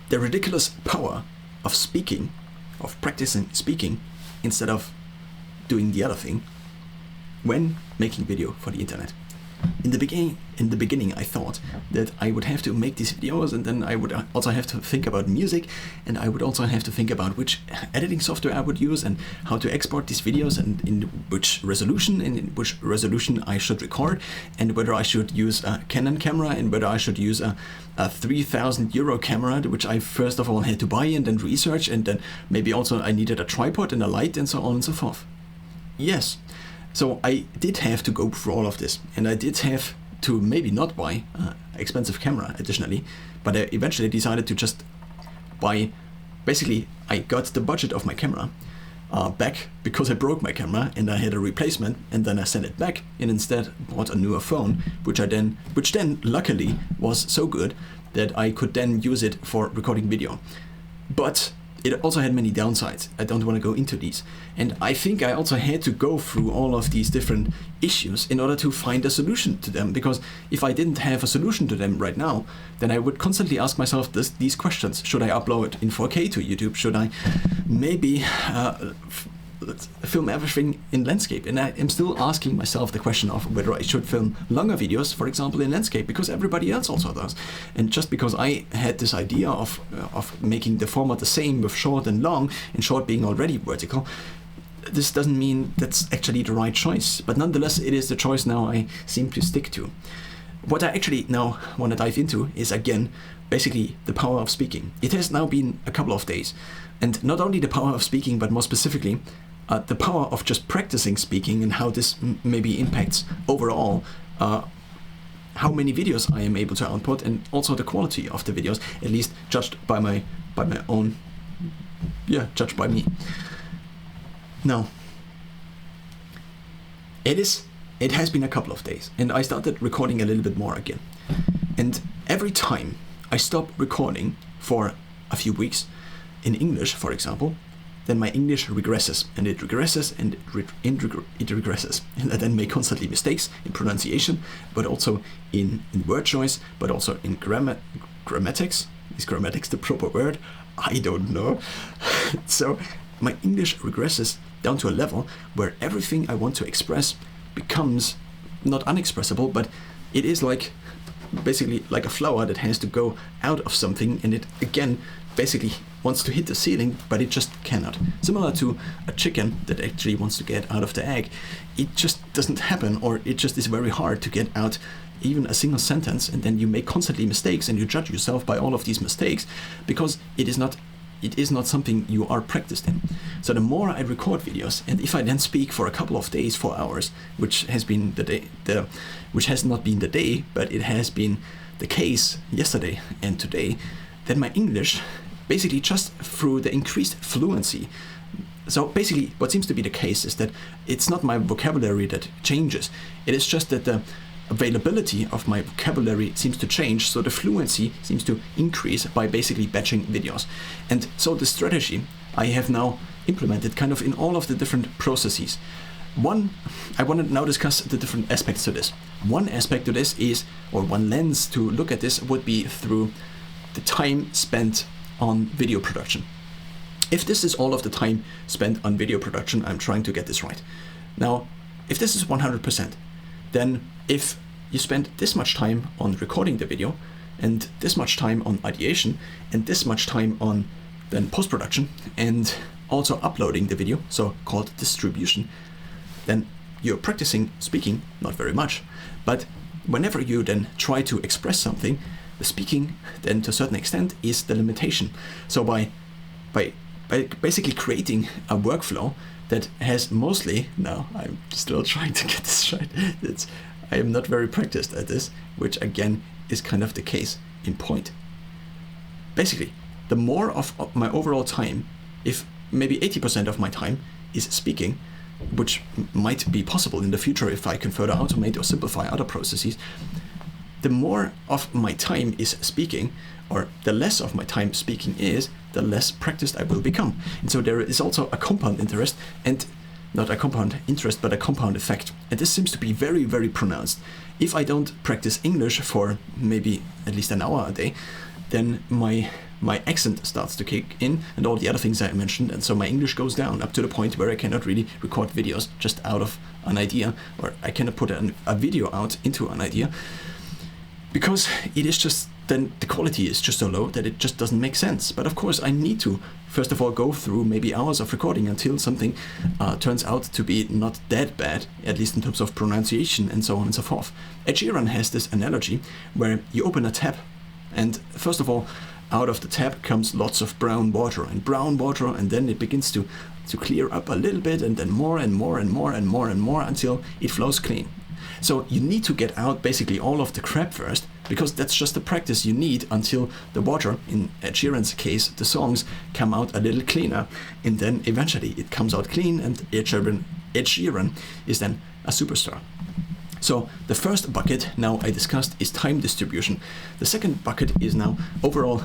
the ridiculous power of speaking, of practicing speaking instead of doing the other thing when making video for the internet. In the beginning, I thought that I would have to make these videos, and then I would also have to think about music, and I would also have to think about which editing software I would use and how to export these videos, and in which resolution I should record, and whether I should use a Canon camera and whether I should use a 3,000 euro camera, which I first of all had to buy and then research, and then maybe also I needed a tripod and a light and so on and so forth. Yes. So I did have to go through all of this, and I did have to maybe not buy an expensive camera additionally, but I eventually decided to just buy, basically I got the budget of my camera back because I broke my camera and I had a replacement, and then I sent it back and instead bought a newer phone, which then luckily was so good that I could then use it for recording video. But it also had many downsides. I don't want to go into these. And I think I also had to go through all of these different issues in order to find a solution to them. Because if I didn't have a solution to them right now, then I would constantly ask myself these questions. Should I upload it in 4K to YouTube? Should I maybe film everything in landscape? And I am still asking myself the question of whether I should film longer videos, for example, in landscape, because everybody else also does. And just because I had this idea of making the format the same with short and long, and short being already vertical, this doesn't mean that's actually the right choice. But nonetheless, it is the choice now I seem to stick to. What I actually now want to dive into is, again, basically the power of speaking. It has now been a couple of days. And not only the power of speaking, but more specifically, the power of just practicing speaking and how this maybe impacts overall how many videos I am able to output, and also the quality of the videos, at least judged by my own, judged by me. Now, it has been a couple of days, and I started recording a little bit more again. And every time I stop recording for a few weeks, in English, for example, then my English regresses, and it regresses, and it regresses. And I then make constantly mistakes in pronunciation, but also in word choice, but also in grammatics. Is grammatics the proper word? I don't know. So my English regresses down to a level where everything I want to express becomes not unexpressible, but it is like basically like a flower that has to go out of something, and it again basically wants to hit the ceiling, but it just cannot. Similar to a chicken that actually wants to get out of the egg. It just doesn't happen, or it just is very hard to get out even a single sentence, and then you make constantly mistakes and you judge yourself by all of these mistakes because it is not something you are practiced in. So the more I record videos, and if I then speak for a couple of days, 4 hours, which has been which has not been the day, but it has been the case yesterday and today, then my English, basically just through the increased fluency. So basically what seems to be the case is that it's not my vocabulary that changes. It is just that the availability of my vocabulary seems to change, so the fluency seems to increase by basically batching videos. And so the strategy I have now implemented kind of in all of the different processes. I want to now discuss the different aspects to this. One aspect to this is, or one lens to look at this would be through the time spent on video production. If this is all of the time spent on video production, I'm trying to get this right. Now, if this is 100%, then if you spend this much time on recording the video, and this much time on ideation, and this much time on then post-production, and also uploading the video, so called distribution, then you're practicing speaking, not very much, but whenever you then try to express something, the speaking then to a certain extent is the limitation. So by basically creating a workflow that has mostly, now I'm still trying to get this right, I am not very practiced at this, which again is kind of the case in point. Basically, the more of my overall time, if maybe 80% of my time is speaking, which might be possible in the future if I can further automate or simplify other processes, the more of my time is speaking, or the less of my time speaking is, the less practiced I will become. And so there is also a compound interest, and not a compound interest, but a compound effect. And this seems to be very, very pronounced. If I don't practice English for maybe at least an hour a day, then my accent starts to kick in and all the other things I mentioned, and so my English goes down up to the point where I cannot really record videos just out of an idea, or I cannot put a video out into an idea, because it is just, then the quality is just so low that it just doesn't make sense. But of course I need to first of all go through maybe hours of recording until something turns out to be not that bad, at least in terms of pronunciation and so on and so forth. Ed Sheeran has this analogy where you open a tap, and first of all out of the tap comes lots of brown water, and then it begins to clear up a little bit, and then more and more and more and more and more until it flows clean. So you need to get out basically all of the crap first, because that's just the practice you need until the water, in Ed Sheeran's case, the songs come out a little cleaner, and then eventually it comes out clean, and Ed Sheeran is then a superstar. So the first bucket now I discussed is time distribution. The second bucket is now overall